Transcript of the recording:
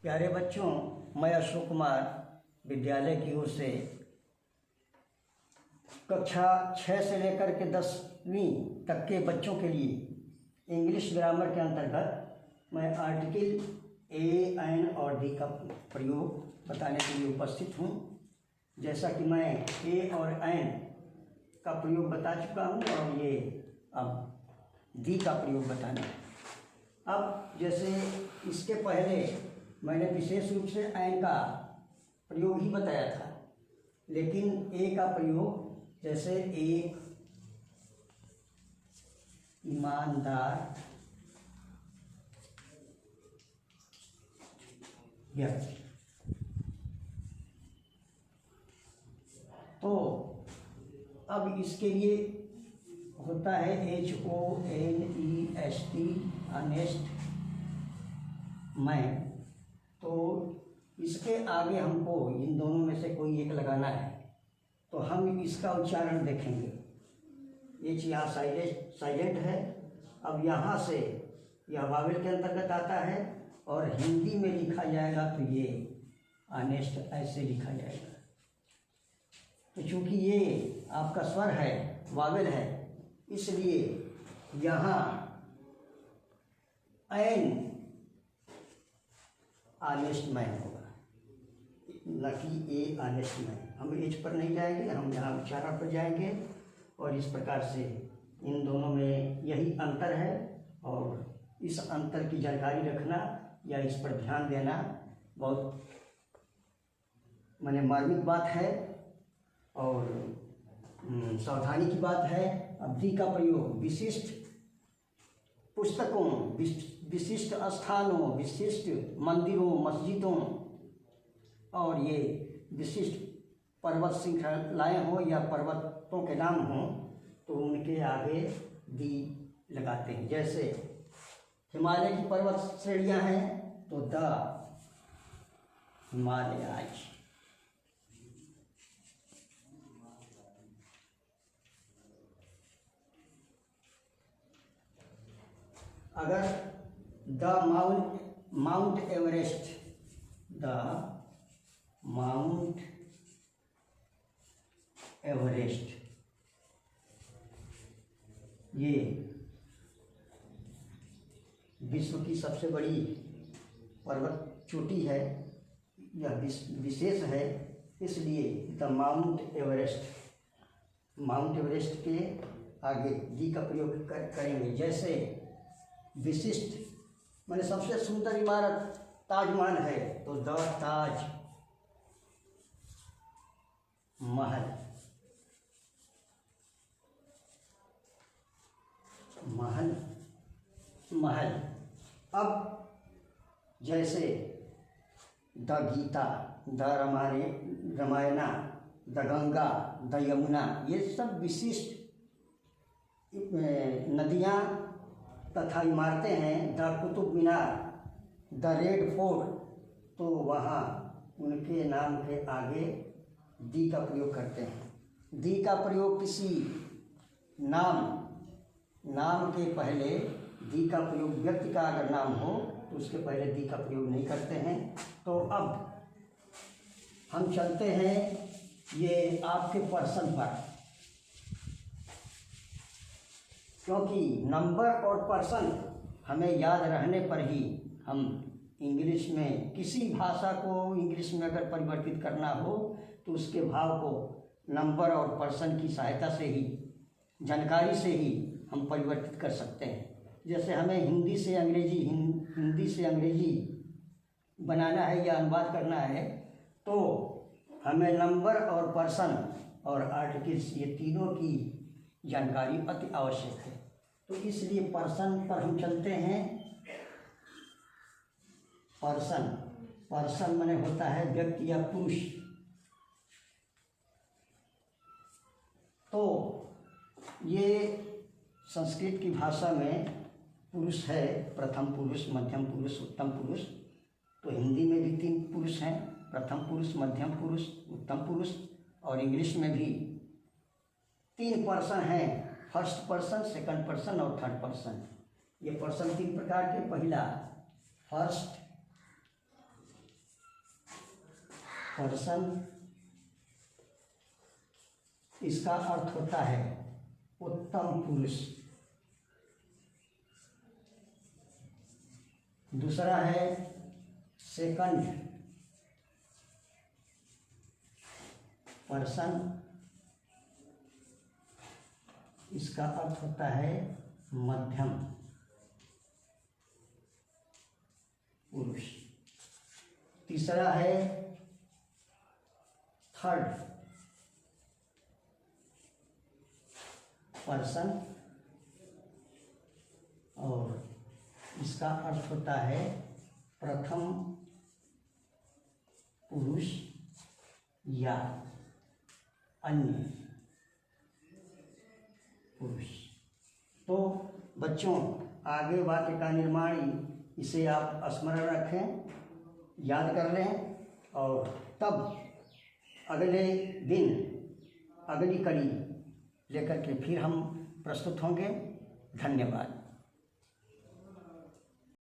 प्यारे बच्चों, मैं अशोक कुमार विद्यालय की ओर से कक्षा 6 से लेकर के 10वीं तक के बच्चों के लिए इंग्लिश ग्रामर के अंतर्गत मैं आर्टिकल ए, एन और दी का प्रयोग बताने के लिए उपस्थित हूँ। जैसा कि मैं ए और एन का प्रयोग बता चुका हूँ और ये अब दी का प्रयोग बताना है। अब जैसे इसके पहले मैंने विशेष रूप से एन का प्रयोग ही बताया था, लेकिन ए का प्रयोग जैसे एक ईमानदार व्यक्ति, तो अब इसके लिए होता है HONEST, ऑनेस्ट मैन। तो इसके आगे हमको इन दोनों में से कोई एक लगाना है, तो हम इसका उच्चारण देखेंगे। एच यहाँ साइलेंट है। अब यहाँ से यह वावेल के अंतर्गत आता है और हिंदी में लिखा जाएगा तो ये ऑनेस्ट ऐसे लिखा जाएगा। तो चूँकि ये आपका स्वर है, वावेल है, इसलिए यहाँ एन ऑनेस्ट मैन होगा, न कि ए ऑनेस्ट मैन। हम एच पर नहीं जाएंगे, हम यहाँ उच्चारण पर जाएंगे और इस प्रकार से इन दोनों में यही अंतर है। और इस अंतर की जानकारी रखना या इस पर ध्यान देना बहुत मार्मिक बात है और सावधानी की बात है। अब दी का प्रयोग विशिष्ट पुस्तकों, विशिष्ट स्थानों, विशिष्ट मंदिरों, मस्जिदों और ये विशिष्ट पर्वत श्रृंखलाएँ हो या पर्वतों के नाम हो तो उनके आगे दी लगाते हैं। जैसे हिमालय की पर्वत श्रेणियाँ हैं तो द हिमालयाज। अगर the mount Everest, the mount Everest, ये विश्व की सबसे बड़ी पर्वत चोटी है, यह विशेष है, इसलिए द माउंट एवरेस्ट के आगे दी का प्रयोग करेंगे। जैसे विशिष्ट सबसे सुंदर इमारत ताजमहल है तो द ताज महल, महल। अब जैसे the Gita, the Ramayana, the Ganga, the Yamuna, ये सब विशिष्ट नदियाँ तथा इमारतें हैं। The Qutub Minar, the Red Fort, तो वहाँ उनके नाम के आगे दी का प्रयोग करते हैं। दी का प्रयोग किसी नाम के पहले दी का प्रयोग, व्यक्ति का अगर नाम हो तो उसके पहले दी का प्रयोग नहीं करते हैं। तो अब हम चलते हैं ये आपके पर्सन पर, क्योंकि नंबर और पर्सन हमें याद रहने पर ही हम इंग्लिश में किसी भाषा को इंग्लिश में अगर परिवर्तित करना हो तो उसके भाव को नंबर और पर्सन की सहायता से ही, जानकारी से ही हम परिवर्तित कर सकते हैं। जैसे हमें हिंदी से अंग्रेजी बनाना है या अनुवाद करना है तो हमें नंबर और पर्सन और आर्टिकल्स, ये तीनों की जानकारी अति आवश्यक है। तो इसलिए पर्सन पर हम चलते हैं। पर्सन माने होता है व्यक्ति या पुरुष। तो ये संस्कृत की भाषा में पुरुष है, प्रथम पुरुष, मध्यम पुरुष, उत्तम पुरुष। तो हिंदी में भी 3 पुरुष हैं, प्रथम पुरुष, मध्यम पुरुष, उत्तम पुरुष। और इंग्लिश में भी 3 पर्सन हैं, फर्स्ट पर्सन, सेकंड पर्सन और थर्ड पर्सन। ये पर्सन 3 प्रकार के। पहला फर्स्ट, पर्सन, इसका अर्थ होता है उत्तम पुरुष। दूसरा है सेकंड पर्सन, इसका अर्थ होता है मध्यम पुरुष। तीसरा है थर्ड पर्सन और इसका अर्थ होता है प्रथम पुरुष या अन्य पुरुष। तो बच्चों, आगे वाक्य का निर्माण इसे आप स्मरण रखें, याद कर लें और तब अगले दिन अगली कड़ी लेकर के फिर हम प्रस्तुत होंगे। धन्यवाद।